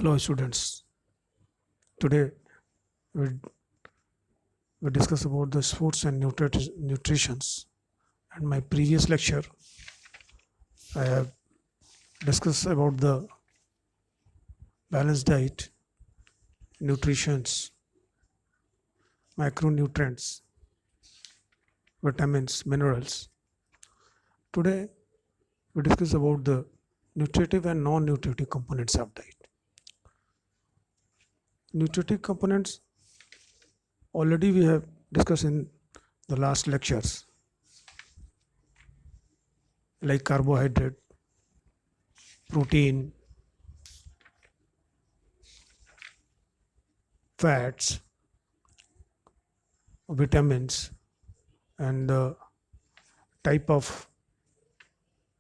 Hello students. Today we, we discuss about the sports and nutritions. And my previous lecture I have discussed about the balanced diet, nutritions, micronutrients, vitamins, minerals. Today we discuss about the nutritive and non-nutritive components of diet. Nutritive components already we have discussed in the last lectures, like carbohydrate, protein, fats, vitamins, and the type of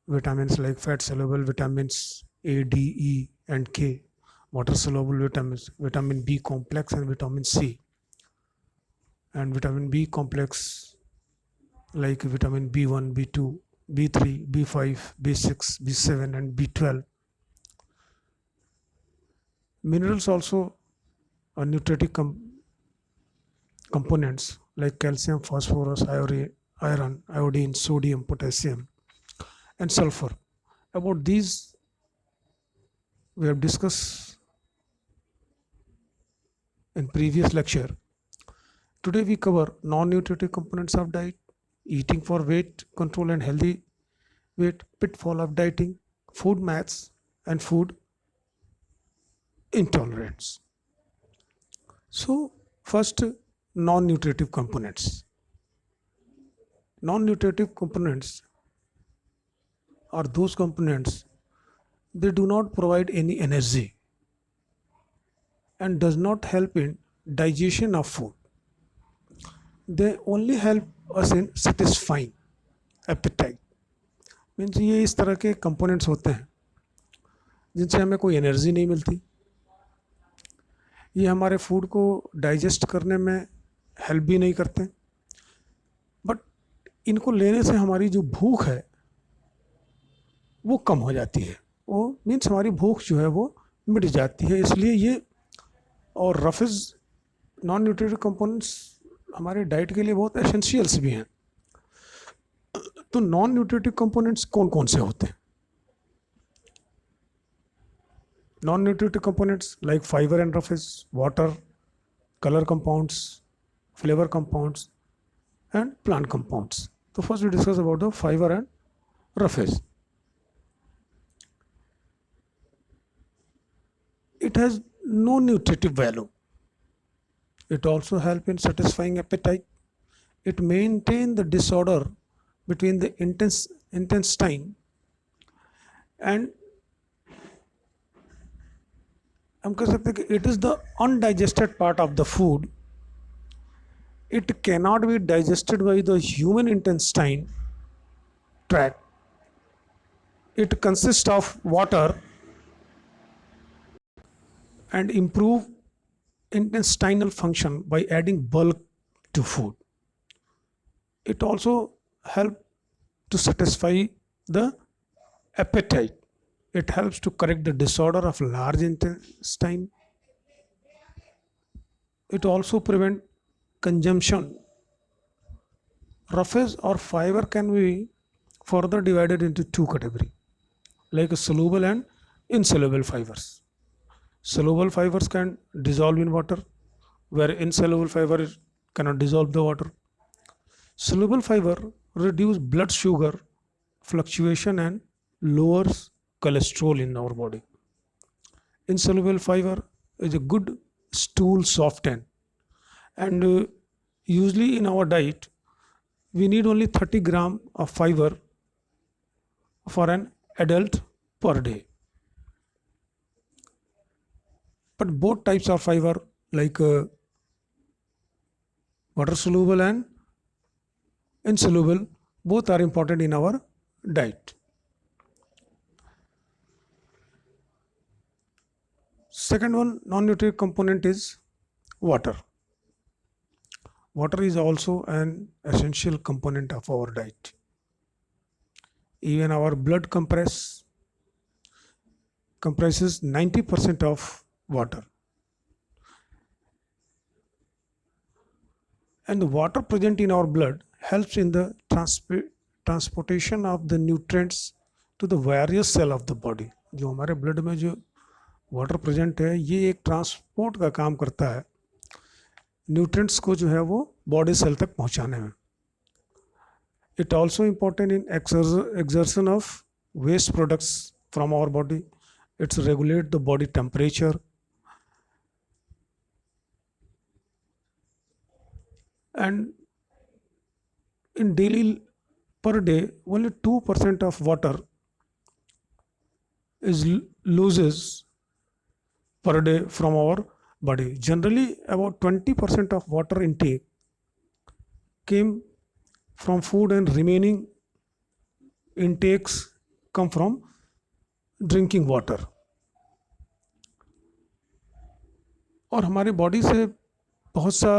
vitamins like fat soluble vitamins A, D, E, and K, water soluble vitamins, vitamin B complex, and vitamin C, and vitamin B complex like vitamin B1, B2, B3, B5, B6, B7, and B12. Minerals also are nutritive components like calcium, phosphorus, iron, iodine, sodium, potassium, and sulfur. About these we have discussed in previous lecture. Today we cover non-nutritive components of diet, eating for weight control and healthy weight, pitfall of dieting, food myths, and food intolerance. So first, non-nutritive components. Non-nutritive components are those components they do not provide any energy and does not help in digestion of food. They only help us in satisfying appetite. Means ये इस तरह के components होते हैं जिनसे हमें कोई energy नहीं मिलती, ये हमारे फूड को डाइजेस्ट करने में हेल्प भी नहीं करते, बट इनको लेने से हमारी जो भूख है वो कम हो जाती है, वो मीन्स हमारी भूख जो है वो मिट जाती है. इसलिए ये और रफेज नॉन न्यूट्रिटिव कंपोनेंट्स हमारे डाइट के लिए बहुत एसेंशियल्स भी हैं. तो नॉन न्यूट्रिटिव कंपोनेंट्स कौन कौन से होते हैं? Non nutritive components like fibre and roughage, water, colour compounds, flavour compounds, and plant compounds. तो first we discuss about the fibre and roughage. It has no nutritive value. It also helps in satisfying appetite. It maintains the disorder between the intestine and हम कह सकते हैं कि it is the undigested part of the food. It cannot be digested by the human intestine tract. It consists of water and improve intestinal function by adding bulk to food. It also helps to satisfy the appetite. It helps to correct the disorder of large intestine. It also prevent consumption. Roughage or fiber can be further divided into two categories, like soluble and insoluble fibers. Soluble fibers can dissolve in water, where insoluble fiber cannot dissolve the water. Soluble fiber reduce blood sugar fluctuation and lowers cholesterol in our body. Insoluble fiber is a good stool softener, and usually in our diet we need only 30 gram of fiber for an adult per day. But both types of fiber like water soluble and insoluble, both are important in our diet. Second one, non-nutritive component is water. Water is also an essential component of our diet. Even our blood comprises 90% of water. And the water present in our blood helps in the transportation of the nutrients to the various cell of the body. जो हमारे blood में जो water present है ये एक transport का काम करता है न्यूट्रिएंट्स को जो है वो बॉडी सेल तक पहुंचाने में. It also important in exertion of waste products from our body. It's regulate the body temperature. And in daily per day, only 2% of water is loses per day from our body. Generally, about 20% of water intake came from food and remaining intakes come from drinking water. और हमारे body से बहुत सा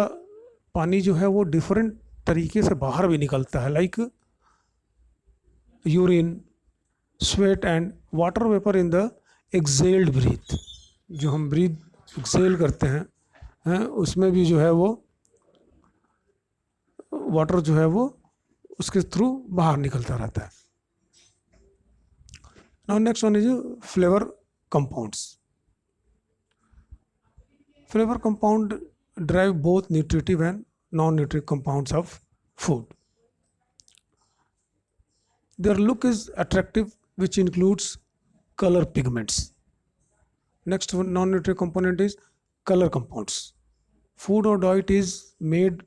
पानी जो है वो different तरीके से बाहर भी निकलता है like urine sweat and water vapour in the exhaled breath. जो हम ब्रीथ एक्सेल करते हैं उसमें भी जो है वो वाटर जो है वो उसके थ्रू बाहर निकलता रहता है. Now next one is flavor compounds. Flavor compound derive both nutritive and non-nutritive compounds of food. Their look is attractive, which includes color pigments. Next one, non-nutritive component is color compounds. Food or diet is made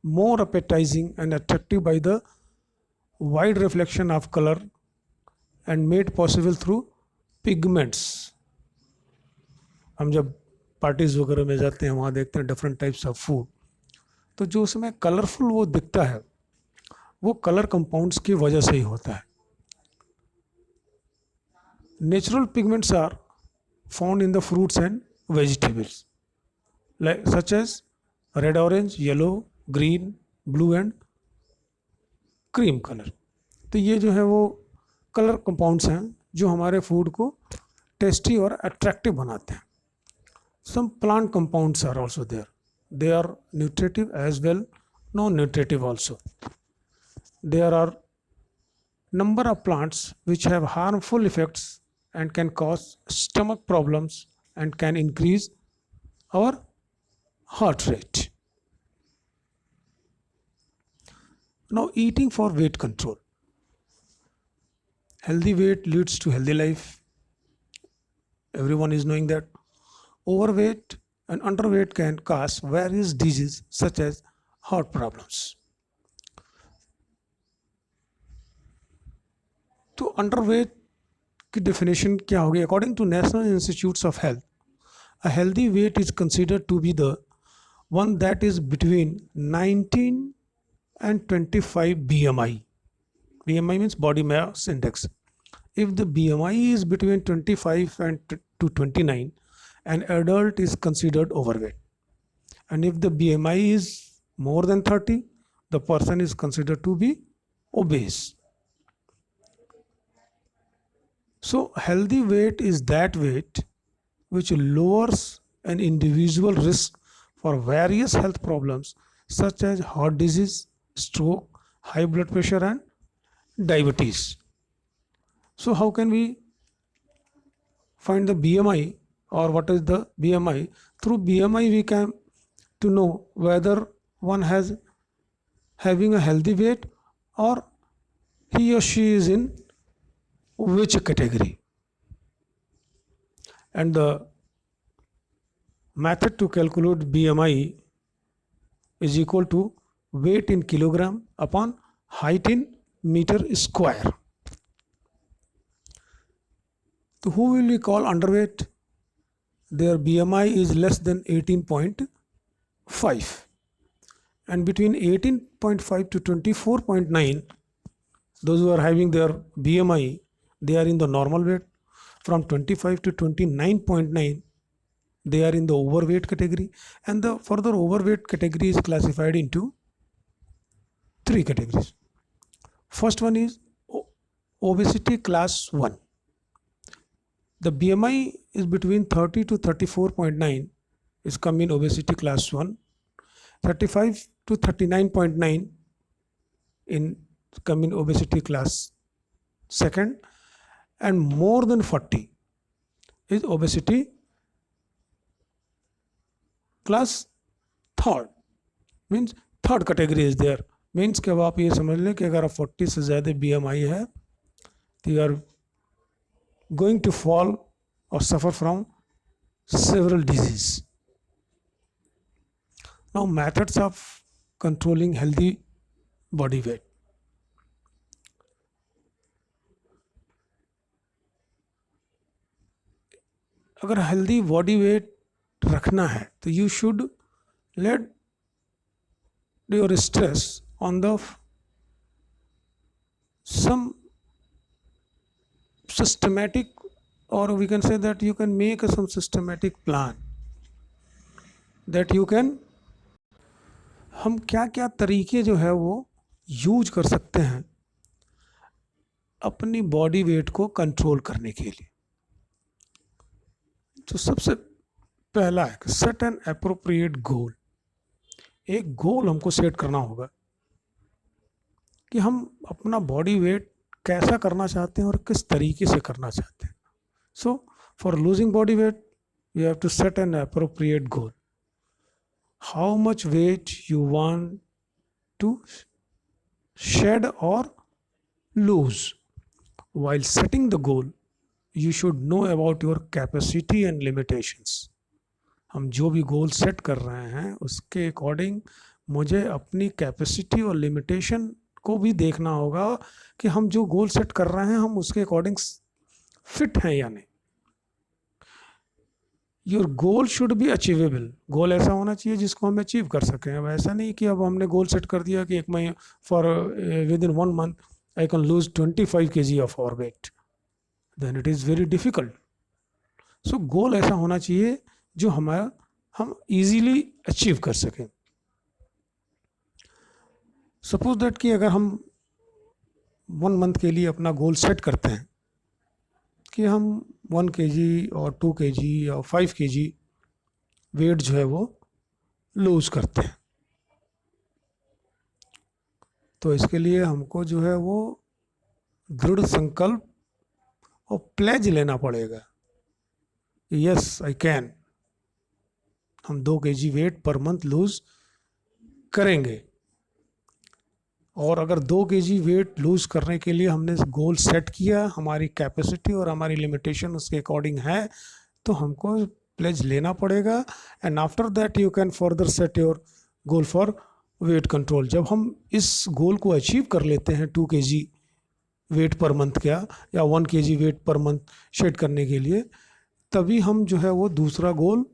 more appetizing and attractive by the wide reflection of color and made possible through pigments. हम जब parties वगैरह में जाते हैं वहाँ देखते हैं different types of food, तो जो उसमें कलरफुल वो दिखता है वो कलर कंपाउंड्स की वजह से ही होता है. Natural pigments are found in the fruits and vegetables like such as red, orange, yellow, green, blue and cream colour. तो ये जो है वो कलर कंपाउंड्स हैं जो हमारे फूड को टेस्टी और अट्रैक्टिव बनाते हैं. Some plant compounds are also there. They are nutritive as well non nutritive also. There are number of plants which have harmful effects and can cause stomach problems and can increase our heart rate. Now eating for weight control. Healthy weight leads to healthy life. Everyone is knowing that. Overweight and underweight can cause various diseases such as heart problems. तो underweight की definition क्या होगी? According to national institutes of health, a healthy weight is considered to be the one that is between 19 and 25 BMI. BMI means body mass index. If the BMI is between 25 and to 29, an adult is considered overweight. And if the BMI is more than 30, the person is considered to be obese. So healthy weight is that weight which lowers an individual risk for various health problems such as heart disease, stroke, high blood pressure and diabetes. So how can we find the BMI or what is the BMI? Through BMI we can to know whether one has having a healthy weight or he or she is in which category. And the method to calculate BMI is equal to weight in kilogram upon height in meter square. So who will we call underweight? Their BMI is less than 18.5 and between 18.5 to 24.9, those who are having their BMI, they are in the normal weight. From 25 to 29.9, they are in the overweight category, and the further overweight category is classified into 3 categories. First one is obesity class 1. The BMI is between 30 to 34.9 is come in obesity class 1, 35 to 39.9 in come in obesity class 2nd, and more than 40 is obesity class 3rd. Means third category is there. Means कि अब आप ये समझ लें कि अगर आप 40 से ज़्यादा BMI है तो you are going to fall और suffer from several diseases. Now methods of controlling healthy body weight. अगर हेल्दी बॉडी वेट रखना है तो you should let your stress on the some systematic, or we can say that you can make some systematic plan that you can, हम क्या क्या तरीके जो है वो यूज कर सकते हैं अपनी बॉडी वेट को कंट्रोल करने के लिए. तो सबसे पहला है सेट एन एप्रोप्रिएट गोल. एक गोल हमको सेट करना होगा कि हम अपना बॉडी वेट कैसा करना चाहते हैं और किस तरीके से करना चाहते हैं. So for losing body weight you have to set an appropriate goal. How much weight you want to shed or lose. While setting the goal, you should know about your capacity and limitations. हम जो भी goal set कर रहे हैं उसके according मुझे अपनी capacity और लिमिटेशन को भी देखना होगा कि हम जो गोल सेट कर रहे हैं हम उसके अकॉर्डिंग फिट हैं या नहीं. Your goal should be achievable. Goal ऐसा होना चाहिए जिसको हम अचीव कर सकें. अब ऐसा नहीं कि अब हमने गोल सेट कर दिया कि एक महीने for within 1 month I can lose 25 kg of our weight, then it is very difficult. So goal ऐसा होना चाहिए जो हमारा हम इजीली अचीव कर सकें. सपोज दैट कि अगर हम 1 month के लिए अपना गोल सेट करते हैं कि हम 1 kg और 2 kg और 5 kg वेट जो है वो लूज करते हैं, तो इसके लिए हमको जो है वो दृढ़ संकल्प और प्लेज लेना पड़ेगा. Yes I can. हम 2 kg वेट पर मंथ लूज करेंगे. और अगर 2 kg वेट लूज करने के लिए हमने गोल सेट किया, हमारी कैपेसिटी और हमारी लिमिटेशन उसके अकॉर्डिंग है, तो हमको प्लेज लेना पड़ेगा. And after that you can further set your goal for weight control. जब हम इस गोल को अचीव कर लेते हैं 2 kg वेट पर मंथ का या 1 kg वेट पर मंथ सेट करने के लिए, तभी हम जो है वो दूसरा गोल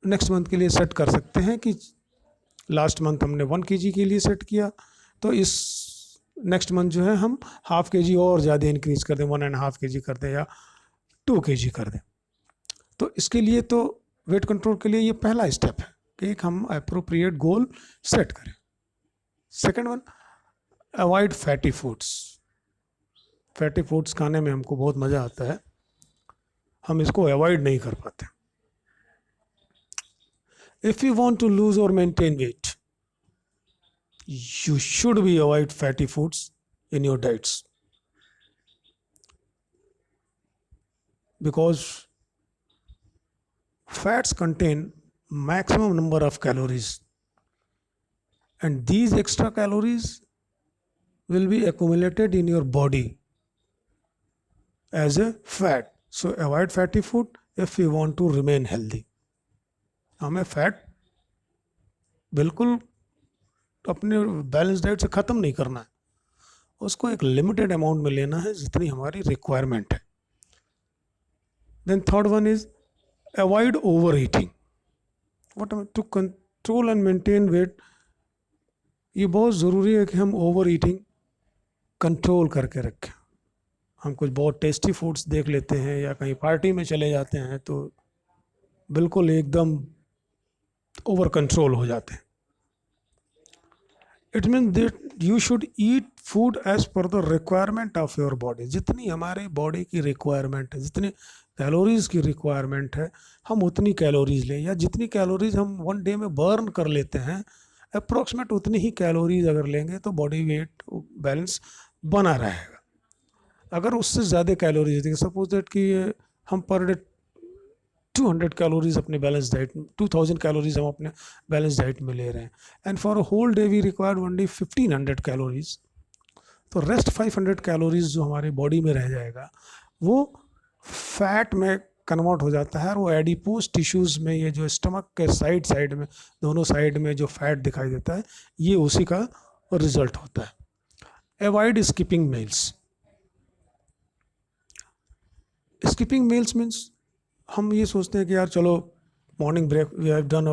नेक्स्ट मंथ के लिए सेट कर सकते हैं कि लास्ट मंथ हमने 1 kg के लिए सेट किया, तो इस नेक्स्ट मंथ जो है हम 1/2 kg और ज़्यादा इंक्रीज़ कर दें, 1.5 kg कर दें या 2 kg कर दें. तो इसके लिए तो वेट कंट्रोल के लिए ये पहला स्टेप है कि एक हम अप्रोप्रिएट गोल सेट करें. Second one, avoid fatty foods. Fatty foods खाने में हमको बहुत मज़ा आता है, हम इसको अवॉइड नहीं कर पाते. If you want to lose or maintain weight, you should be avoid fatty foods in your diets, because fats contain maximum number of calories, and these extra calories will be accumulated in your body as a fat. So avoid fatty food if you want to remain healthy. हमें fat बिल्कुल अपने balance diet से ख़त्म नहीं करना है, उसको एक लिमिटेड अमाउंट में लेना है जितनी हमारी रिक्वायरमेंट है. Then third one is avoid overeating. What to control and maintain weight, ये बहुत ज़रूरी है कि हम ओवर ईटिंग कंट्रोल करके रखें. हम कुछ बहुत टेस्टी फूड्स देख लेते हैं या कहीं पार्टी में चले जाते हैं तो बिल्कुल एकदम ओवर कंट्रोल हो जाते हैं. It means that you should eat food as per the requirement of your body, जितनी हमारे बॉडी की रिक्वायरमेंट है, जितनी कैलोरीज की रिक्वायरमेंट है, हम उतनी कैलोरीज लें, या जितनी कैलोरीज हम वन डे में बर्न कर लेते हैं अप्रोक्सीमेट उतनी ही कैलोरीज अगर लेंगे तो बॉडी वेट बैलेंस बना रहेगा। अगर उससे ज़्यादा कैलोरीज देंगे, सपोज दैट कि हम पर डे 200 कैलोरीज अपने बैलेंस डाइट, 2000 कैलोरीज हम अपने बैलेंस डाइट में ले रहे हैं, and for a whole day we required only 1500 calories, तो रेस्ट 500 कैलोरीज जो हमारे बॉडी में रह जाएगा वो फैट में कन्वर्ट हो जाता है, और वो एडिपोज टिश्यूज़ में, ये जो स्टमक के साइड साइड में, दोनों साइड में जो फैट दिखाई देता है, ये उसी का रिजल्ट होता है। Avoid skipping meals. Skipping meals means हम ये सोचते हैं कि यार चलो morning break, we have done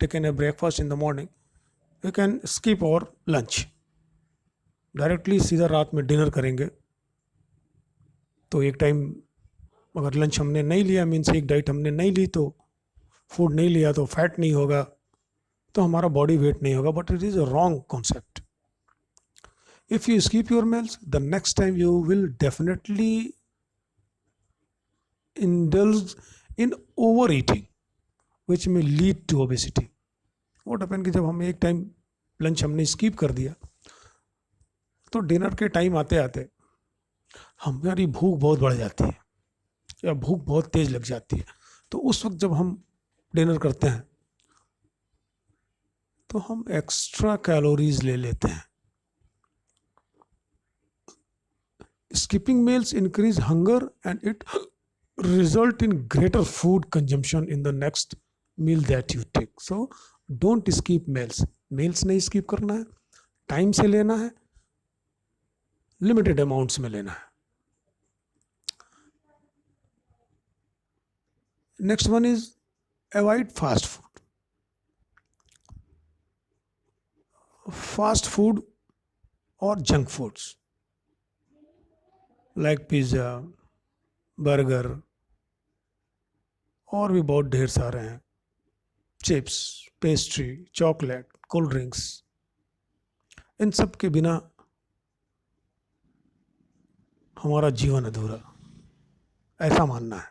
taken a breakfast in the morning, we can skip और लंच, डायरेक्टली सीधा रात में डिनर करेंगे। तो एक टाइम अगर लंच हमने नहीं लिया, मीन्स एक डाइट हमने नहीं ली, तो फूड नहीं लिया तो फैट नहीं होगा, तो हमारा बॉडी वेट नहीं होगा, but it is a wrong concept. If you skip your meals, the next time you will definitely indulge in overeating which may lead to obesity. What happen कि जब हम एक टाइम लंच हमने skip कर दिया तो डिनर के time आते आते हमारी भूख बहुत बढ़ जाती है या भूख बहुत तेज लग जाती है, तो उस वक्त जब हम डिनर करते हैं तो हम एक्स्ट्रा कैलोरीज ले लेते हैं। Skipping meals increase hunger and it result in greater food consumption in the next meal that you take. So don't skip meals. meals नहीं skip करना है, टाइम से लेना है, लिमिटेड अमाउंट्स में लेना है। Next one is avoid fast food. Fast food और junk foods like pizza, burger और भी बहुत ढेर सारे हैं, chips, pastry, chocolate, cold drinks, इन सब के बिना हमारा जीवन अधूरा, ऐसा मानना है।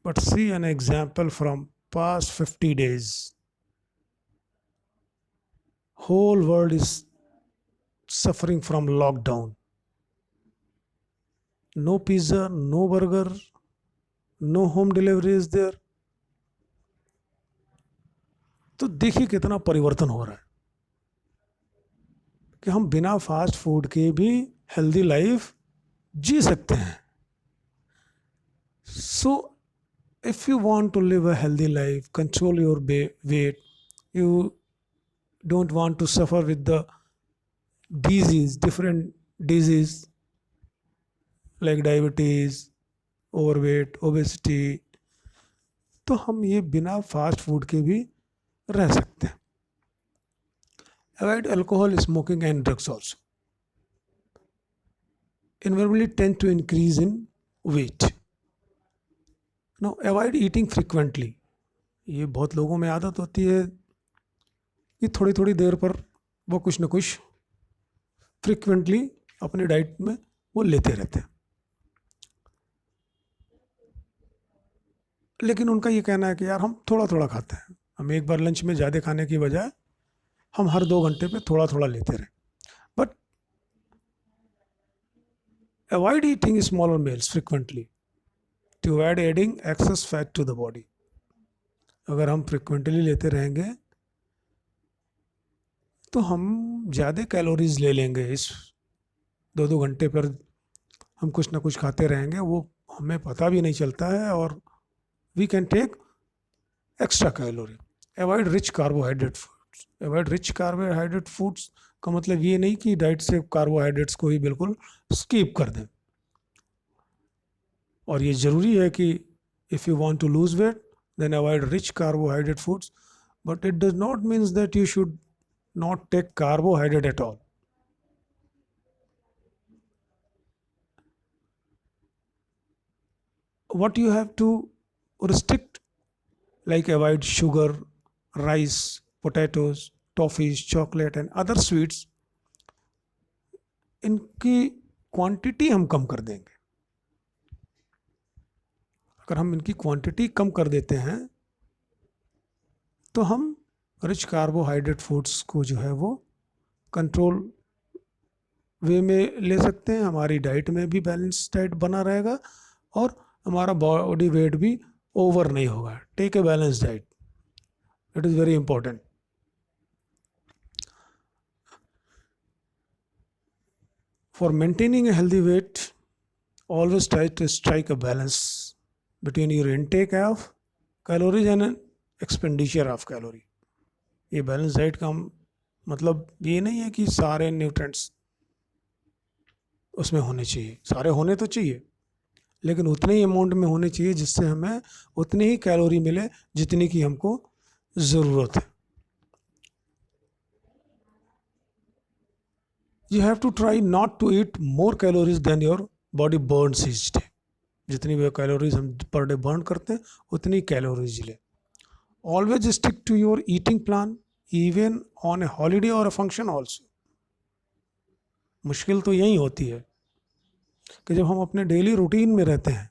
But see an example from past 50 days, whole world is suffering from lockdown. No pizza, no burger, no home delivery is there. तो देखिए कितना परिवर्तन हो रहा है कि हम बिना फास्ट फूड के भी हेल्दी लाइफ जी सकते हैं। So if you want to live a healthy life, control your weight, you don't want to suffer with the different disease like diabetes, overweight, obesity, तो हम ये बिना फास्ट फूड के भी रह सकते हैं। Avoid alcohol, smoking and drugs also invariably tend to increase in weight. Now avoid eating frequently. ये बहुत लोगों में आदत होती है कि थोड़ी थोड़ी देर पर वो कुछ ना कुछ फ्रिक्वेंटली अपने डाइट में वो लेते रहते हैं, लेकिन उनका ये कहना है कि यार हम थोड़ा थोड़ा खाते हैं, हम एक बार लंच में ज़्यादा खाने की बजाय हम हर 2 घंटे पे थोड़ा थोड़ा लेते रहें। But avoid eating smaller meals frequently to avoid adding excess fat to the body. अगर हम फ्रिक्वेंटली लेते रहेंगे तो हम ज़्यादा कैलोरीज ले लेंगे, इस 2 घंटे पर हम कुछ ना कुछ खाते रहेंगे, वो हमें पता भी नहीं चलता है, और we can take extra calorie. Avoid rich carbohydrate foods. Avoid rich carbohydrate foods का मतलब ये नहीं कि डाइट से कार्बोहाइड्रेट्स को ही बिल्कुल स्किप कर दें, और ये ज़रूरी है कि if you want to lose weight then avoid rich carbohydrate foods, but it does not means that you should not take carbohydrate at all. What you have to restrict, like avoid sugar, rice, potatoes, toffees, chocolate and other sweets इनकी quantity हम कम कर देंगे। अगर हम इनकी quantity कम कर देते हैं तो हम रिच कार्बोहाइड्रेट फूड्स को जो है वो कंट्रोल वे में ले सकते हैं, हमारी डाइट में भी बैलेंस डाइट बना रहेगा और हमारा बॉडी वेट भी ओवर नहीं होगा। Take a balance diet, it is very important. For maintaining a healthy weight, always try to strike a balance between your intake of calories and expenditure of calorie. ये balance diet का मतलब ये नहीं है कि सारे न्यूट्रिएंट्स उसमें होने चाहिए, सारे होने तो चाहिए लेकिन उतने ही अमाउंट में होने चाहिए जिससे हमें उतनी ही कैलोरी मिले जितनी की हमको ज़रूरत है। You have to try not to eat more calories than your body burns each day. जितनी भी कैलोरीज हम पर डे बर्न करते हैं उतनी कैलोरीज ले। Always stick to your eating plan even on a holiday और अ फंक्शन ऑल्सो। मुश्किल तो यही होती है कि जब हम अपने डेली रूटीन में रहते हैं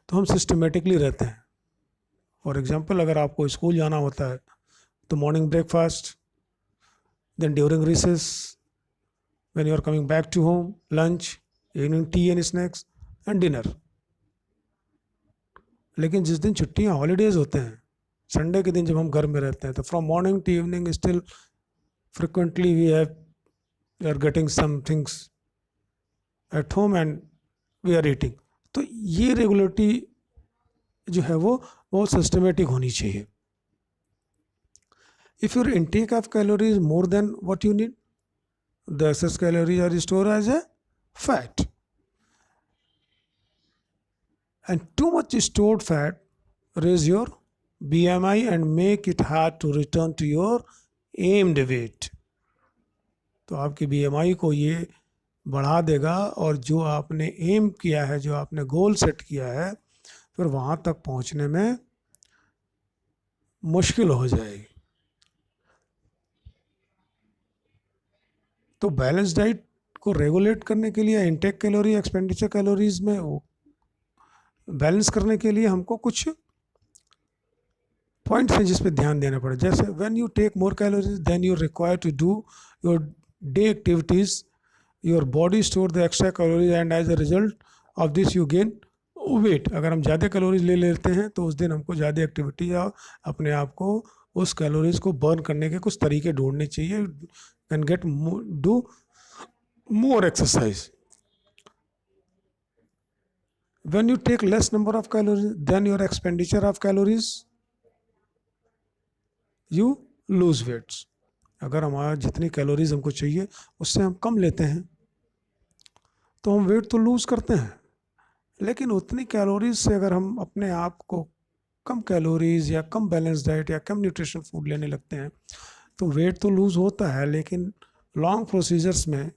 तो हम सिस्टमेटिकली रहते हैं। फॉर एग्जांपल, अगर आपको स्कूल जाना होता है तो morning breakfast, then during recess, when you are coming back to home, lunch, evening tea and snacks and dinner. लेकिन जिस दिन छुट्टियां हॉलीडेज होते हैं, संडे के दिन जब हम घर में रहते हैं तो from morning to evening still frequently we are getting some things at home and we are eating. तो ये रेगुलरिटी जो है वो बहुत सिस्टमेटिक होनी चाहिए। If your intake of calorie is more than what you need, the excess calories are stored as a fat, and too much stored fat raise your BMI and make it hard to return to your aimed weight. तो आपकी BMI को ये बढ़ा देगा और जो आपने M किया है, जो आपने गोल सेट किया है, फिर वहाँ तक पहुँचने में मुश्किल हो जाएगी। तो बैलेंस डाइट को रेगुलेट करने के लिए, इंटेक कैलोरी, एक्सपेंडिचर कैलोरीज में बैलेंस करने के लिए हमको कुछ पॉइंट्स हैं जिस पे ध्यान देना पड़े। जैसे when you take more calories then you require to do your day activities, your body store the extra calories and as a result of this you gain weight. अगर हम ज़्यादा कैलोरीज ले लेते हैं तो उस दिन हमको ज़्यादा एक्टिविटी या अपने आप को उस कैलोरीज को बर्न करने के कुछ तरीके ढूंढने चाहिए। Can get do more exercise. When you take less number of calories than your expenditure of calories, you lose weights. अगर हमारा जितनी कैलोरीज हमको चाहिए उससे हम कम लेते हैं तो हम वेट तो लूज करते हैं, लेकिन उतनी कैलोरीज से अगर हम अपने आप को कम कैलोरीज या कम बैलेंस डाइट या कम न्यूट्रिशन फूड लेने लगते हैं तो वेट तो लूज होता है, लेकिन लॉन्ग प्रोसीजर्स में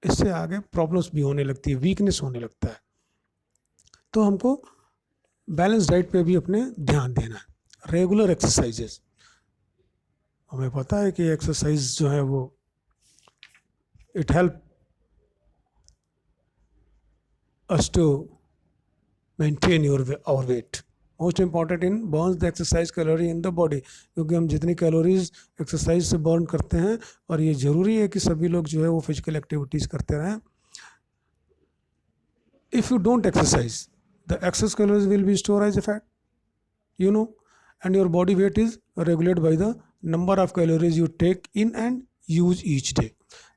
इससे आगे प्रॉब्लम्स भी होने लगती है, वीकनेस होने लगता है। तो हमको बैलेंस डाइट पे भी अपने ध्यान देना है। रेगुलर एक्सरसाइजेस, हमें पता है कि एक्सरसाइज जो है वो it help us to maintain our weight. Most important in burns the exercise calorie in the body, क्योंकि हम जितनी कैलोरीज एक्सरसाइज से बर्न करते हैं, और ये ज़रूरी है कि सभी लोग जो है वो फिजिकल एक्टिविटीज़ करते रहें। If you don't exercise, the excess calories will be stored as a fat, and your body weight is regulated by the number of calories you take in and use each day.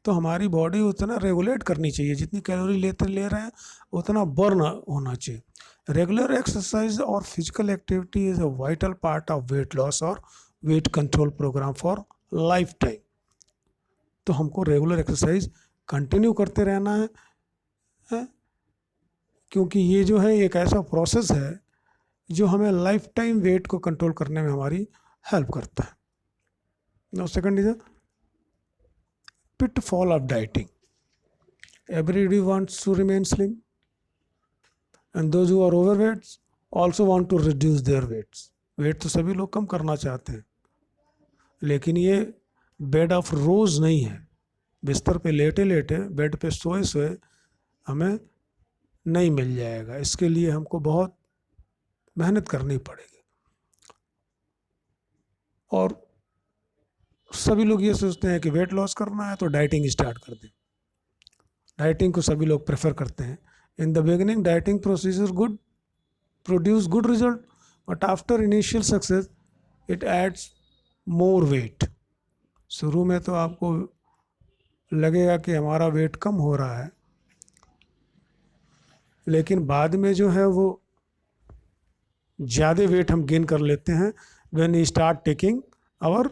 तो हमारी body उतना regulate करनी चाहिए, जितनी calorie ले रहे हैं उतना बर्न होना चाहिए। रेगुलर एक्सरसाइज और physical activity is a vital part of weight loss और weight control programme for lifetime. तो हमको रेगुलर एक्सरसाइज कंटिन्यू करते रहना है, क्योंकि ये जो है एक ऐसा प्रोसेस है जो हमें लाइफ टाइम वेट को कंट्रोल करने में हमारी हेल्प करता है। Now second is a pitfall of dieting. Everybody wants to remain slim, and those who are overweight also want to reduce their weights. Weight तो सभी लोग कम करना चाहते हैं, लेकिन ये बेड ऑफ रोज नहीं है। बिस्तर पे लेटे लेटे, बेड पे सोए सोए हमें नहीं मिल जाएगा। इसके लिए हमको बहुत मेहनत करनी पड़ेगी। और सभी लोग ये सोचते हैं कि वेट लॉस करना है तो डाइटिंग स्टार्ट कर दें। डाइटिंग को सभी लोग प्रेफर करते हैं। In the beginning dieting procedure good produce good result, but after initial success it adds more weight. शुरू में तो आपको लगेगा कि हमारा वेट कम हो रहा है, लेकिन बाद में जो है वो ज़्यादा वेट हम गेन कर लेते हैं when we start taking our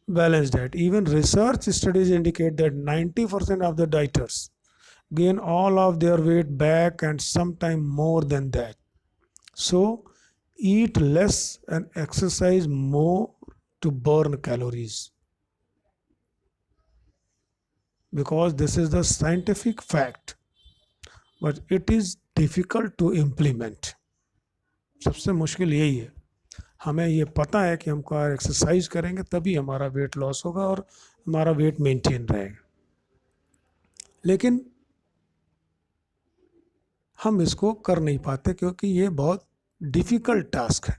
balanced diet. Even research studies indicate that 90% of the dieters gain all of their weight back and sometime more than that. So eat less and exercise more to burn calories, because this is the scientific fact, but it is difficult to implement. सबसे मुश्किल यही है। हमें ये पता है कि हमको एक्सरसाइज करेंगे तभी हमारा वेट लॉस होगा और हमारा वेट मेंटेन रहेगा, लेकिन हम इसको कर नहीं पाते क्योंकि ये बहुत डिफिकल्ट टास्क है।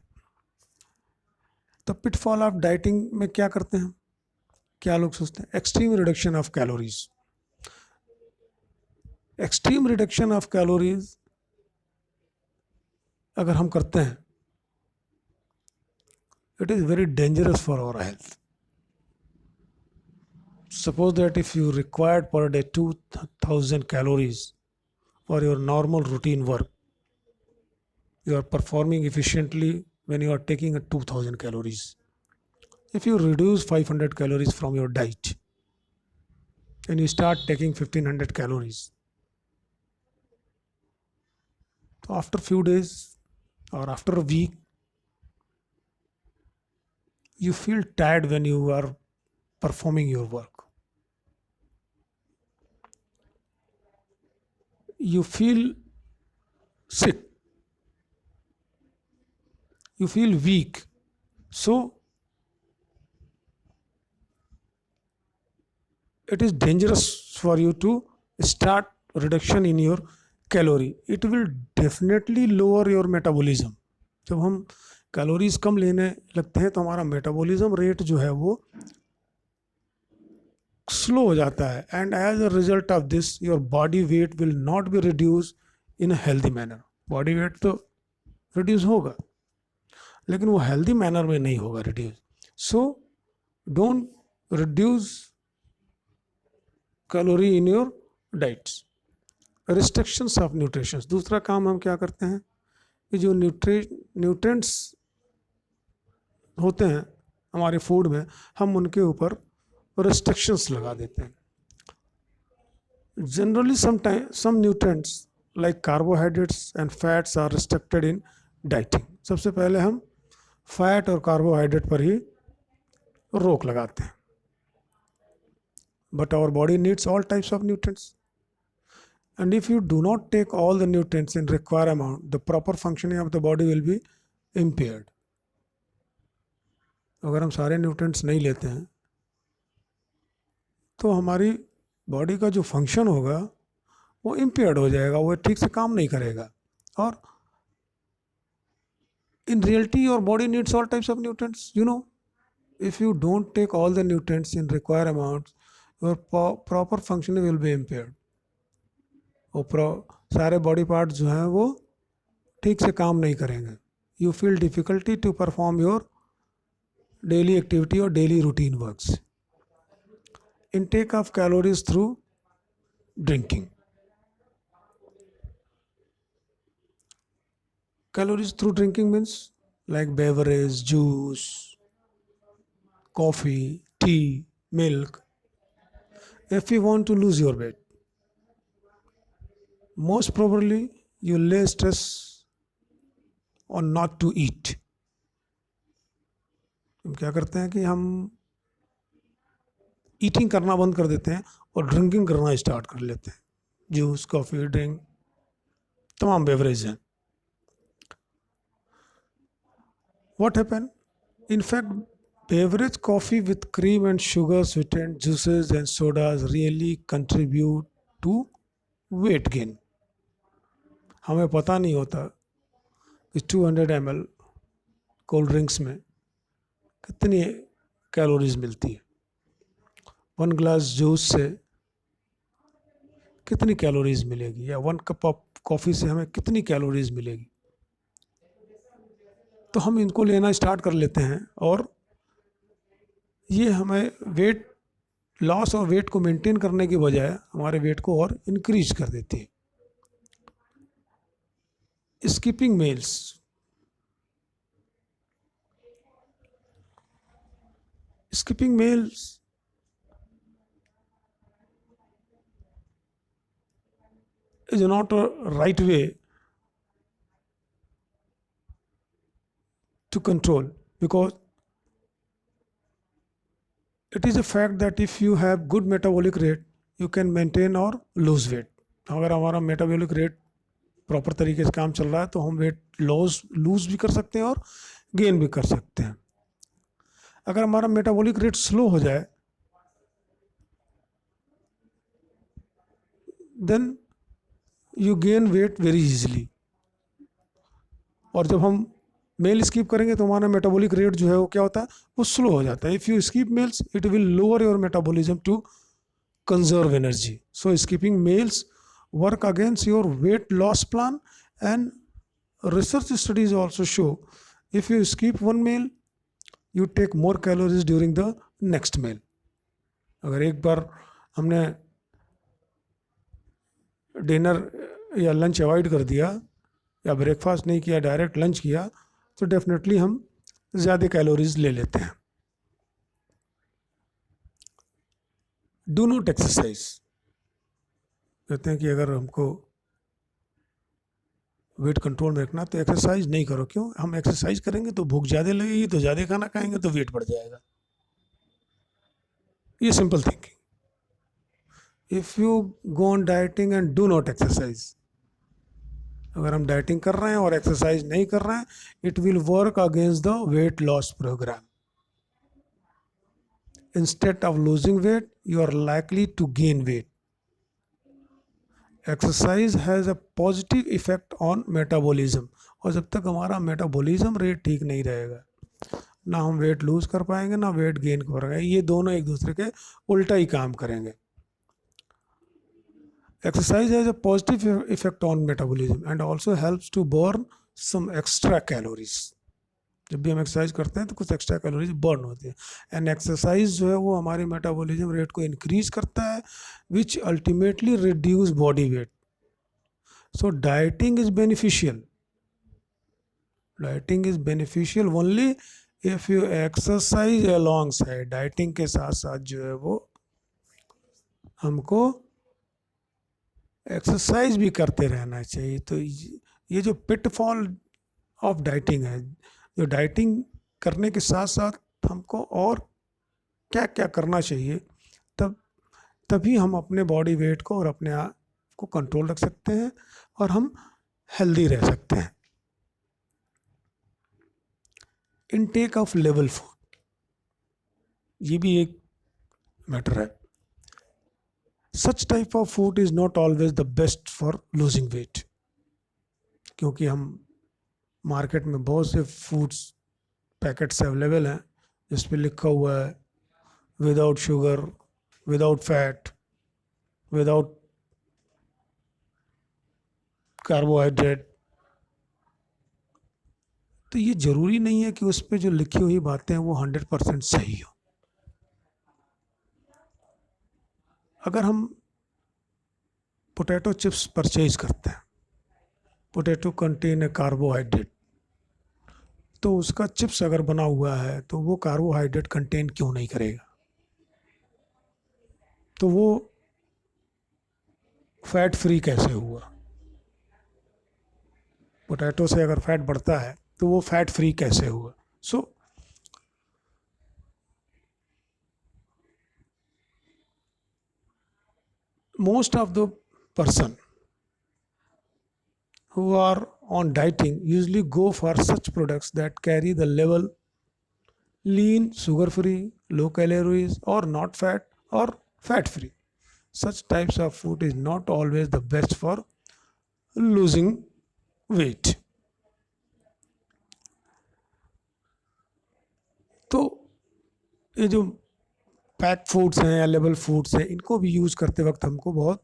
तो पिटफॉल ऑफ डाइटिंग में क्या करते हैं, क्या लोग सोचते हैं? Extreme reduction of calories. Extreme reduction of calories अगर हम करते हैं, it is very dangerous for our health. Suppose that if you required per day 2000 calories for your normal routine work, you are performing efficiently when you are taking a 2000 calories. If you reduce 500 calories from your diet and you start taking 1500 calories, so after few days or after a week, you feel tired when you are performing your work. You feel sick. You feel weak. So it is dangerous for you to start reduction in your calorie. It will definitely lower your metabolism. जब हम calories कम लेने लगते हैं तो हमारा metabolism rate जो है वो स्लो हो जाता है, and as a result of this your body weight will not be reduce in a healthy manner. Body weight तो रिड्यूस होगा लेकिन वो हेल्दी मैनर में नहीं होगा reduce. So don't reduce calorie in your diets. Restrictions of nutritions. दूसरा काम हम क्या करते हैं कि जो न्यूट्रिएंट्स होते हैं हमारे फूड में, हम उनके ऊपर रिस्ट्रिक्शंस लगा देते हैं. Generally some nutrients like carbohydrates and fats are restricted in dieting. सबसे पहले हम फैट और कार्बोहाइड्रेट पर ही रोक लगाते हैं. But our body needs all types of nutrients. And if you do not take all the nutrients in required amount, the proper functioning of the body will be impaired. अगर हम सारे nutrients नहीं लेते हैं तो हमारी बॉडी का जो फंक्शन होगा वो इम्पेयर्ड हो जाएगा, वो ठीक से काम नहीं करेगा. और in reality your body needs all types of nutrients. If you don't take all the nutrients in required amounts, your proper functioning will be impaired. और सारे बॉडी पार्ट्स जो हैं वो ठीक से काम नहीं करेंगे. You feel difficulty to perform your daily activity or daily routine works. Intake of calories through drinking. Calories through drinking means like beverage, juice, coffee, tea, milk. If you want to lose your weight, most probably you lay stress on not to eat. हम क्या करते हैं कि हम eating करना बंद कर देते हैं और ड्रिंकिंग करना स्टार्ट कर लेते हैं. जूस, कॉफ़ी, ड्रिंक, तमाम बेवरेज हैं. What happened? In fact, Beverage coffee with cream and sugar, sweetened juices and sodas really contribute to weight gain. हमें पता नहीं होता कि 200 ml कोल्ड ड्रिंक्स में कितनी कैलोरीज मिलती है, 1 ग्लास जूस से कितनी कैलोरीज मिलेगी, या 1 कप ऑफ कॉफ़ी से हमें कितनी कैलोरीज मिलेगी। तो हम इनको लेना स्टार्ट कर लेते हैं और ये हमें वेट लॉस और वेट को मेंटेन करने की बजाय हमारे वेट को और इंक्रीज कर देती है। Skipping meals, skipping meals is not a right way to control, because it is a fact that if you have good metabolic rate you can maintain or lose weight. अगर हमारा metabolic rate proper तरीके से काम चल रहा है तो हम वेट लूज भी कर सकते हैं और गेन भी कर सकते हैं। अगर हमारा मेटाबॉलिक रेट स्लो हो जाए then you gain weight very easily, और जब हम मेल स्किप करेंगे तो हमारा मेटाबॉलिक रेट जो है वो क्या होता है, वो स्लो हो जाता है। If you skip meals it will lower your metabolism to conserve energy. So skipping meals work against your weight loss plan, and research studies also show if you skip one meal you take more calories during the next meal. अगर एक बार हमने dinner या lunch avoid कर दिया या breakfast नहीं किया, direct lunch किया, तो डेफिनेटली हम ज़्यादा कैलोरीज ले लेते हैं। डू नॉट एक्सरसाइज, कहते हैं कि अगर हमको वेट कंट्रोल में रखना तो एक्सरसाइज नहीं करो। क्यों? हम एक्सरसाइज करेंगे तो भूख ज़्यादा लगेगी, तो ज़्यादा खाना खाएंगे तो वेट बढ़ जाएगा। ये simple thinking. If you go on dieting and do not exercise, अगर हम डाइटिंग कर रहे हैं और एक्सरसाइज नहीं कर रहे हैं, it will work against the weight loss program. Instead of losing weight you are likely to gain weight. Exercise has a positive effect on metabolism, और जब तक हमारा मेटाबॉलिज्म रेट ठीक नहीं रहेगा ना हम वेट लूज कर पाएंगे ना वेट गेन कर पाएंगे। ये दोनों एक दूसरे के उल्टा ही काम करेंगे। Exercise has a positive effect on metabolism and also helps to burn some extra calories. जब भी हम एक्सरसाइज करते हैं तो कुछ एक्स्ट्रा कैलोरीज बर्न होती है, एंड एक्सरसाइज जो है वो हमारी मेटाबॉलिज्म रेट को इंक्रीज करता है, which ultimately reduce body weight. So dieting is beneficial, dieting is beneficial only if you exercise along side. Dieting के साथ साथ जो है वो हमको एक्सरसाइज भी करते रहना चाहिए। तो ये जो पिटफॉल ऑफ डाइटिंग है, जो डाइटिंग करने के साथ साथ हमको और क्या क्या करना चाहिए, तभी हम अपने बॉडी वेट को और अपने आप को कंट्रोल रख सकते हैं और हम हेल्दी रह सकते हैं। इनटेक ऑफ लेवल फूड, ये भी एक मैटर है। Such type of food is not always the best for losing weight, क्योंकि हम मार्केट में बहुत से फूड्स पैकेट्स अवेलेबल हैं जिस पे लिखा हुआ है without sugar, without fat, without carbohydrate. तो ये ज़रूरी नहीं है कि उस पे जो लिखी हुई बातें हैं वो 100% सही हो। अगर हम पोटैटो चिप्स परचेज करते हैं, पोटैटो कंटेन ए कार्बोहाइड्रेट, तो उसका चिप्स अगर बना हुआ है तो वो कार्बोहाइड्रेट कंटेन क्यों नहीं करेगा? तो वो फैट फ्री कैसे हुआ? पोटैटो से अगर फैट बढ़ता है तो वो फैट फ्री कैसे हुआ? सो most of the person who are on dieting usually go for such products that carry the level lean, sugar free, low calories, or not fat, or fat free. Such types of food is not always the best for losing weight. तो ये जो pack foods हैं या label foods हैं, इनको भी use करते वक्त हमको बहुत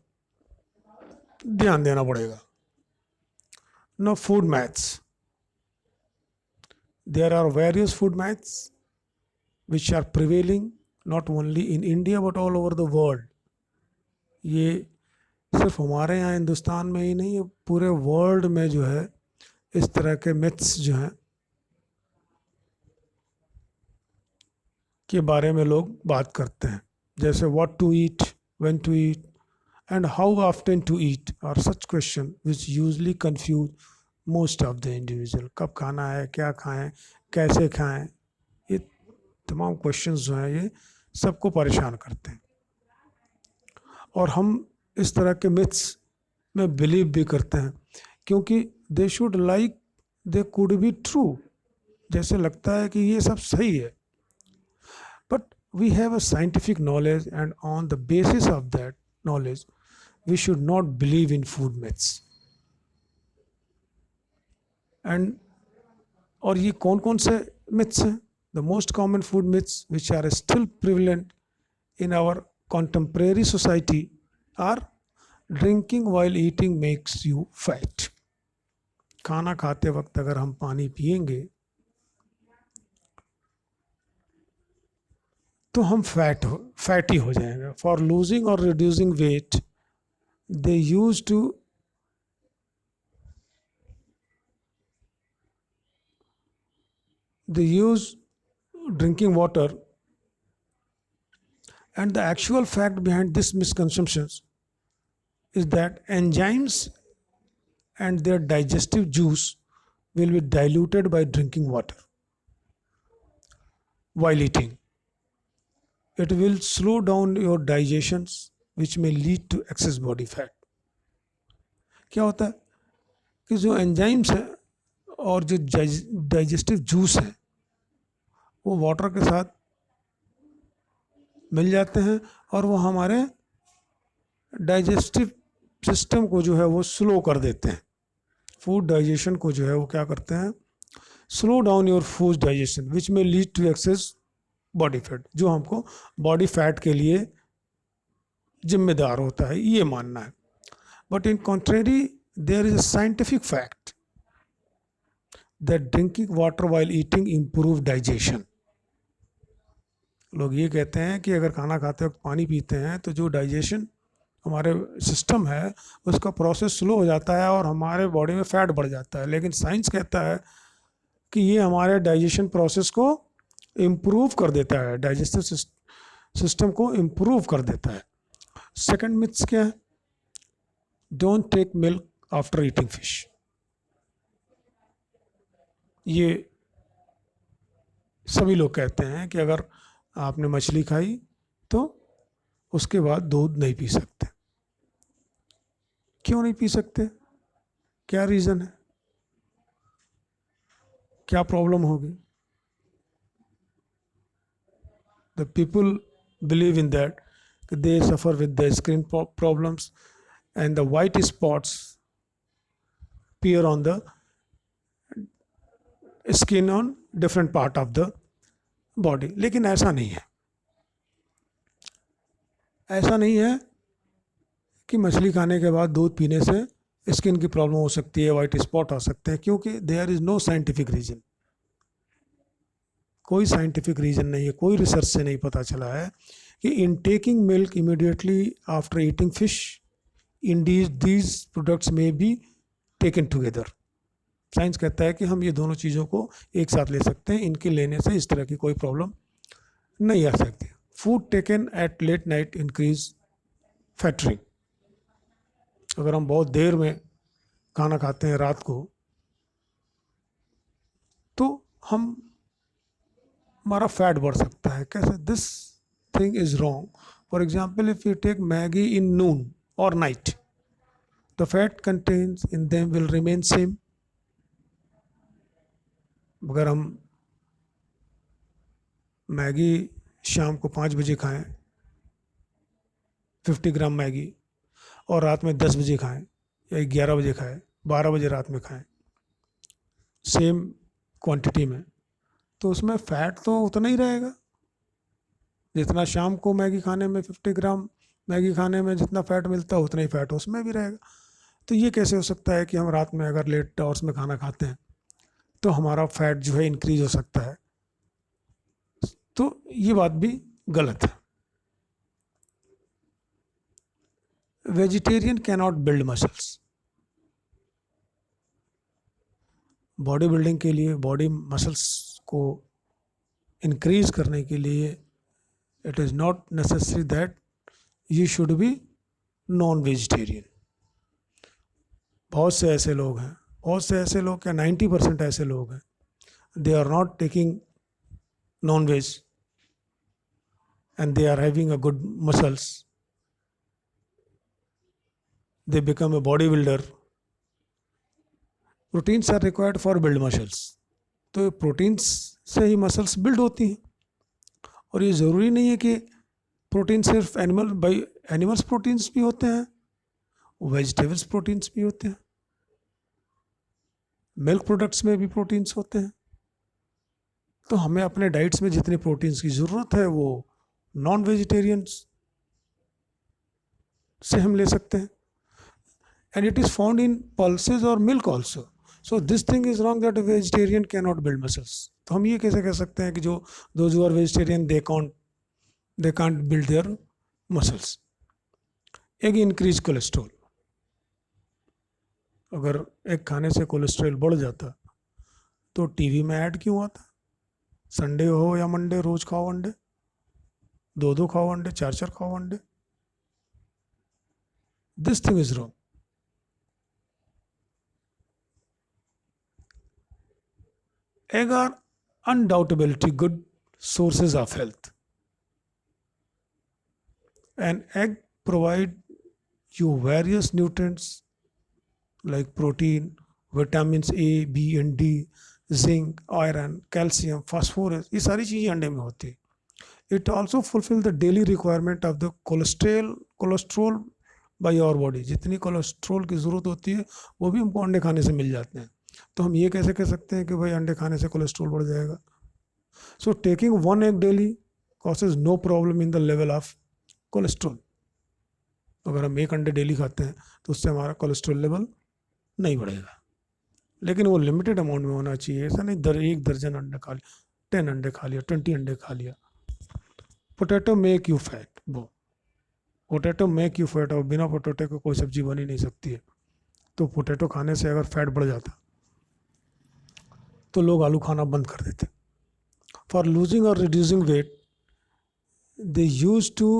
ध्यान देना पड़ेगा. Now, food myths. There are various food myths which are prevailing not only in India but all over the world. ये सिर्फ हमारे यहाँ हिंदुस्तान में ही नहीं, ये पूरे वर्ल्ड में जो है इस तरह के मिथ्स जो हैं के बारे में लोग बात करते हैं. जैसे what to eat, when to eat and how often to eat are such question which usually confuse most of the individual. कब खाना है, क्या खाएं, कैसे खाएं, ये तमाम क्वेश्चंस जो हैं ये सबको परेशान करते हैं. और हम इस तरह के मिथ्स में बिलीव भी करते हैं क्योंकि they should like they could be true. जैसे लगता है कि ये सब सही है. But we have a scientific knowledge and on the basis of that knowledge we should not believe in food myths. And और ये कौन कौन से मिथ्स हैं? The most common food myths which are still prevalent in our contemporary society are drinking while eating makes you fat. खाना खाते वक्त अगर हम पानी पिएंगे तो हम फैटी हो जाएंगे. फॉर लूजिंग और reducing weight they use drinking water. And the actual fact behind this misconceptions is that enzymes and their digestive juice will be diluted by drinking water while eating. It will slow down your digestions, which may lead to excess body fat. क्या होता है कि जो enzymes है और जो digestive juice है वो वाटर के साथ मिल जाते हैं और वो हमारे डाइजेस्टिव सिस्टम को जो है वो स्लो कर देते हैं. फूड डाइजेशन को जो है वो क्या करते हैं, slow down your food digestion which में lead to excess body fat, जो हमको बॉडी फैट के लिए जिम्मेदार होता है, ये मानना है. But in contrary there is a scientific fact that drinking water while eating improve digestion. लोग ये कहते हैं कि अगर खाना खाते वक्त पानी पीते हैं तो जो डाइजेशन हमारे सिस्टम है उसका प्रोसेस स्लो हो जाता है और हमारे बॉडी में फैट बढ़ जाता है. लेकिन साइंस कहता है कि ये हमारे डाइजेशन प्रोसेस को इम्प्रूव कर देता है, डाइजेस्टिव सिस्टम को इम्प्रूव कर देता है. सेकंड मिथ्स क्या है? Don't take milk after eating fish. ये सभी लोग कहते हैं कि अगर आपने मछली खाई तो उसके बाद दूध नहीं पी सकते. क्यों नहीं पी सकते? क्या रीज़न है? क्या प्रॉब्लम होगी? The people believe in that they suffer with the skin problems and the white spots appear on the skin on different part of the body. लेकिन ऐसा नहीं है. ऐसा नहीं है कि मछली खाने के बाद दूध पीने से स्किन की प्रॉब्लम हो सकती है, वाइट स्पॉट आ सकते हैं, क्योंकि there is no scientific reason. कोई साइंटिफिक रीज़न नहीं है, कोई रिसर्च से नहीं पता चला है कि in taking milk immediately after eating fish Indies these products में बी टेकन टुगेदर. साइंस कहता है कि हम ये दोनों चीज़ों को एक साथ ले सकते हैं, इनके लेने से इस तरह की कोई प्रॉब्लम नहीं आ सकती. Food taken at late night increase fattening. अगर हम बहुत देर में खाना खाते हैं रात को तो हमारा फैट बढ़ सकता है. कैसे? This thing is wrong. For example, if you take Maggi in noon और night, the fat contains in them will remain same. अगर हम मैगी शाम को 5 बजे खाएं 50 ग्राम मैगी, और रात में 10 बजे खाएं या 11 बजे खाएं, 12 बजे रात में खाएं सेम क्वांटिटी में, तो उसमें फ़ैट तो उतना ही रहेगा जितना शाम को मैगी खाने में 50 ग्राम मैगी खाने में जितना फ़ैट मिलता है उतना ही फ़ैट उसमें भी रहेगा। तो ये कैसे हो सकता है कि हम रात में अगर लेट आवर्स में खाना खाते हैं तो हमारा फैट जो है इंक्रीज हो सकता है? तो ये बात भी गलत है। Vegetarian cannot build muscles. Body building के लिए, बॉडी मसल्स को इंक्रीज करने के लिए, it is not necessary that you should be non vegetarian. बहुत से ऐसे लोग हैं, बहुत से ऐसे लोग क्या 90% ऐसे लोग हैं, they are not taking non veg and they are having a good muscles, they become a bodybuilder. Proteins are required for build muscles, तो प्रोटीन्स से ही मसल्स बिल्ड होती हैं। और ये ज़रूरी नहीं है कि प्रोटीन सिर्फ एनिमल्स प्रोटीन्स भी होते हैं, वेजिटेबल्स प्रोटीन्स भी होते हैं, मिल्क प्रोडक्ट्स में भी प्रोटीन्स होते हैं। तो हमें अपने डाइट्स में जितनी प्रोटीन्स की ज़रूरत है वो नॉन वेजिटेरियंस से हम ले सकते हैं। And it is found in pulses और milk also. So this thing is wrong that vegetarian can not build muscles. तो हम ये कैसे कह सकते हैं कि जो those who are vegetarian they can't build their muscles? एक इंक्रीज कोलेस्ट्रॉल। अगर एक खाने से कोलेस्ट्रॉल बढ़ जाता तो टीवी में ऐड क्यों आता? संडे हो या मंडे, रोज खाओ अंडे, 2-2 खाओ अंडे, 4-4 खाओ अंडे। This thing is wrong. Egg are undoubtedly good sources of health. An egg provide you various nutrients like protein, vitamins A, B and D, zinc, iron, calcium, phosphorus। ये सारी चीज़ें अंडे में होती है। It also fulfill the daily requirement of the cholesterol by your body। जितनी cholesterol की ज़रूरत होती है वो भी हमको अंडे खाने से मिल जाते हैं। तो हम ये कैसे कह सकते हैं कि भाई अंडे खाने से कोलेस्ट्रॉल बढ़ जाएगा? So taking 1 egg daily causes no problem in the level of cholesterol. अगर हम 1 अंडे डेली खाते हैं तो उससे हमारा कोलेस्ट्रॉल लेवल नहीं बढ़ेगा, लेकिन वो लिमिटेड अमाउंट में होना चाहिए। ऐसा नहीं 1 दर्जन अंडे खा लिया, 10 अंडे खा लिया, 20 अंडे खा लिया। Potato make you fat. वो पोटैटो मेक यू फैट, और बिना पोटैटो को कोई सब्जी बन ही नहीं सकती है। तो पोटैटो खाने से अगर फैट बढ़ जाता तो लोग आलू खाना बंद कर देते। For losing or reducing weight, they used to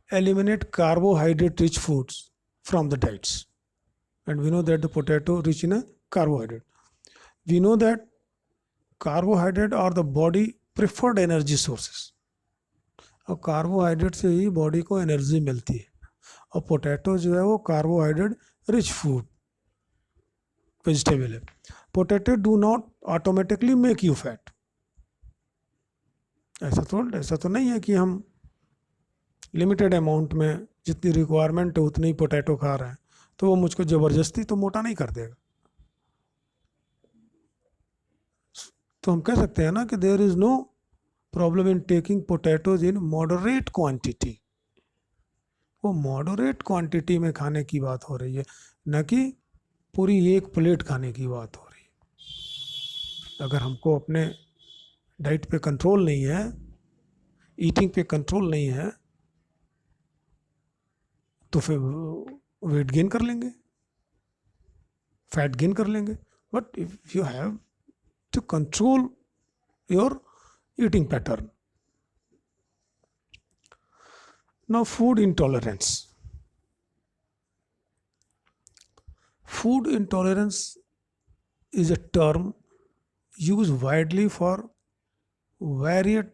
eliminate carbohydrate-rich foods from the diets. And we know that the potato rich in a carbohydrate. We know that carbohydrate are the body preferred energy sources. और carbohydrate से ही body को energy मिलती है, और potato जो है वो carbohydrate rich food vegetable है। Potato do not automatically make you fat. ऐसा तो नहीं है कि हम लिमिटेड अमाउंट में जितनी रिक्वायरमेंट है उतनी ही पोटैटो खा रहे हैं तो वो मुझको ज़बरदस्ती तो मोटा नहीं कर देगा। तो हम कह सकते हैं ना कि there is no problem in taking potatoes in moderate quantity. वो मॉडरेट क्वांटिटी में खाने की बात हो रही है, न कि पूरी 1 प्लेट खाने की बात हो रही है। अगर हमको अपने डाइट पे कंट्रोल नहीं है, ईटिंग पे कंट्रोल नहीं है, तो फिर वेट गेन कर लेंगे, फैट गेन कर लेंगे। But if you have to control your eating pattern. Now food intolerance. Food intolerance is a term used widely for varied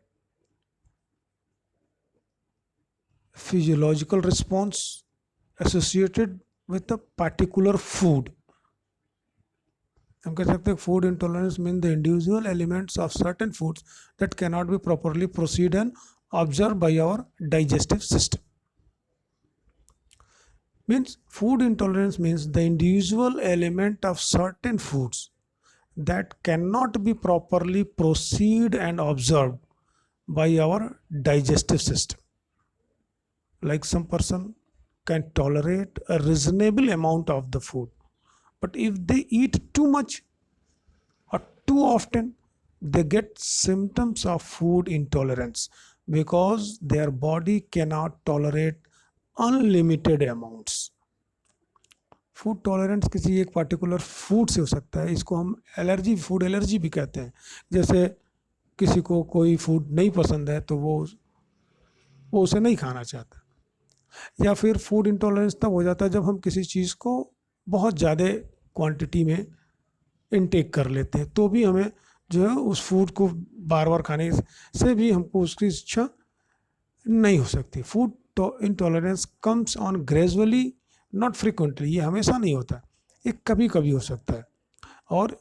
physiological response associated with a particular food. हम कह सकते हैं food intolerance mean the individual elements of certain foods that can not be properly proceed and observe by our digestive system. Means food intolerance means the individual element of certain foods that cannot be properly perceived and observed by our digestive system. Like some person can tolerate a reasonable amount of the food, but if they eat too much or too often, they get symptoms of food intolerance because their body cannot tolerate unlimited amounts. Food tolerance किसी एक particular food से हो सकता है. इसको हम allergy, food allergy भी कहते हैं. जैसे किसी को कोई फूड नहीं पसंद है तो वो उसे नहीं खाना चाहता. या फिर फूड इंटॉलरेंस तब हो जाता है जब हम किसी चीज़ को बहुत ज़्यादा क्वांटिटी में इनटेक कर लेते हैं, तो भी हमें जो है उस फूड को बार बार खाने से भी हमको उसकी इच्छा नहीं हो सकती. Food intolerance comes on gradually, not frequently. ये हमेशा नहीं होता, ये कभी कभी हो सकता है. और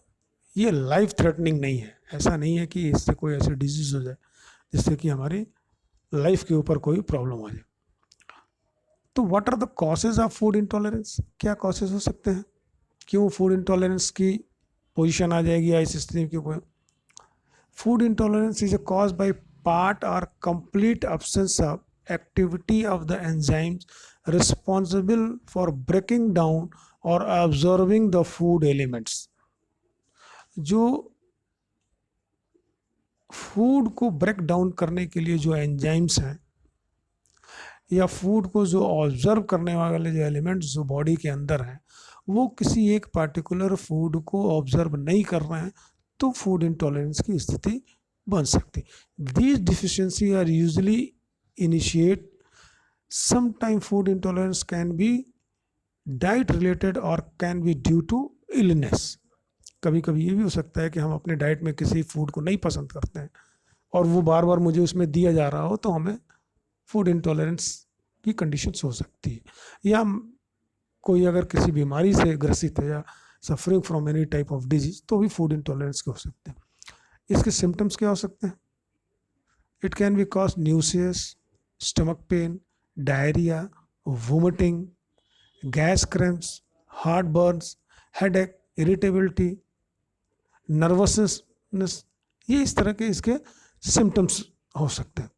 ये लाइफ थ्रेटनिंग नहीं है. ऐसा नहीं है कि इससे कोई ऐसी डिजीज़ हो जाए जिससे कि हमारी लाइफ के ऊपर कोई प्रॉब्लम आ जाए. तो what are the causes of food intolerance? क्या कॉजेज हो सकते हैं, क्यों फूड इंटॉलरेंस की पोजीशन आ जाएगी या इस स्थिति की कोई. Food intolerance is a cause by part और complete absence of activity of the enzymes responsible for breaking down or absorbing the food elements. जो फूड को ब्रेक डाउन करने के लिए जो एंजाइम्स हैं या फूड को जो ऑब्जर्व करने वाले जो एलिमेंट्स जो बॉडी के अंदर हैं, वो किसी एक पार्टिकुलर फूड को ऑब्जर्व नहीं कर रहे हैं, तो फूड इंटॉलरेंस की स्थिति बन सकती. These deficiency are usually initiate. Sometimes food intolerance can be diet related or can be due to illness. कभी कभी ये भी हो सकता है कि हम अपने डाइट में किसी फूड को नहीं पसंद करते हैं और वो बार बार मुझे उसमें दिया जा रहा हो, तो हमें फूड इंटॉलरेंस की कंडीशंस हो सकती है. या कोई अगर किसी बीमारी से ग्रसित है या suffering from any type of disease, तो भी फूड इंटॉलरेंस के हो सकते हैं. इसके सिम्टम्स क्या हो सकते हैं? It can be cause nauseous, stomach pain, diarrhea, vomiting, gas cramps, heartburns, headache, irritability, nervousness. ये इस तरह के इसके सिम्टम्स हो सकते हैं.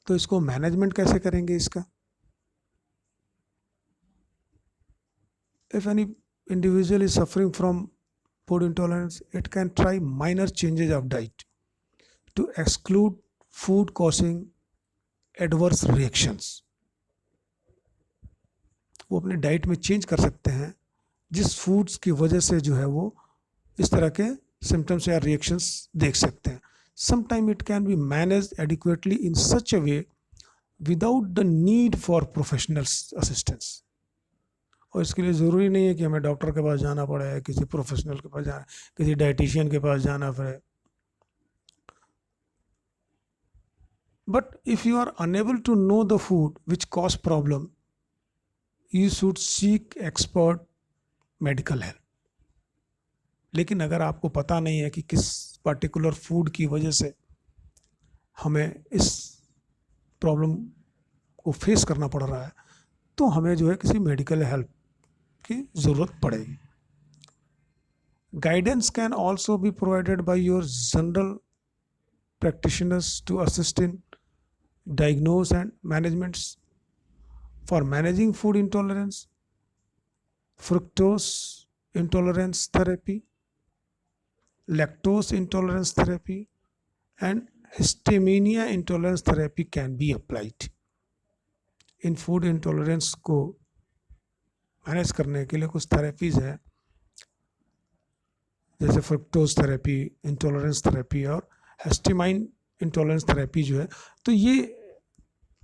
तो इसको मैनेजमेंट कैसे करेंगे इसका? If any individual is suffering from food intolerance, it can try minor changes of diet to exclude food causing adverse reactions. वो अपने डाइट में चेंज कर सकते हैं जिस फूड्स की वजह से जो है वो इस तरह के सिम्टम्स या रिएक्शंस देख सकते हैं. Sometime it can be manage adequately in such a way without the need for professional assistance. और इसके लिए ज़रूरी नहीं है कि हमें डॉक्टर के पास जाना पड़े, किसी प्रोफेशनल के पास जाना, किसी डाइटिशियन के पास जाना पड़े. But if you are unable to know the food which cause problem, you should seek expert medical help. लेकिन अगर आपको पता नहीं है कि किस पर्टिकुलर फूड की वजह से हमें इस प्रॉब्लम को फेस करना पड़ रहा है, तो हमें जो है किसी मेडिकल हेल्प की ज़रूरत पड़ेगी. Guidance can also be provided by your general practitioners to assist in diagnose and managements. For managing food intolerance, fructose intolerance therapy, lactose intolerance therapy, and histamine intolerance therapy can be applied. In food intolerance को manage करने के लिए कुछ therapies हैं, जैसे fructose therapy, intolerance therapy और histamine intolerance therapy जो है. तो ये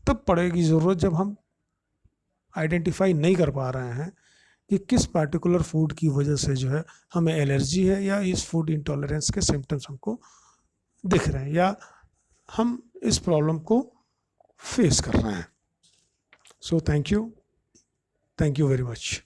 तब पड़ेगी ज़रूरत जब हम आइडेंटिफाई नहीं कर पा रहे हैं कि किस पार्टिकुलर फूड की वजह से जो है हमें एलर्जी है या इस फूड इंटॉलरेंस के सिम्टम्स हमको दिख रहे हैं या हम इस प्रॉब्लम को फेस कर रहे हैं. So thank you very much.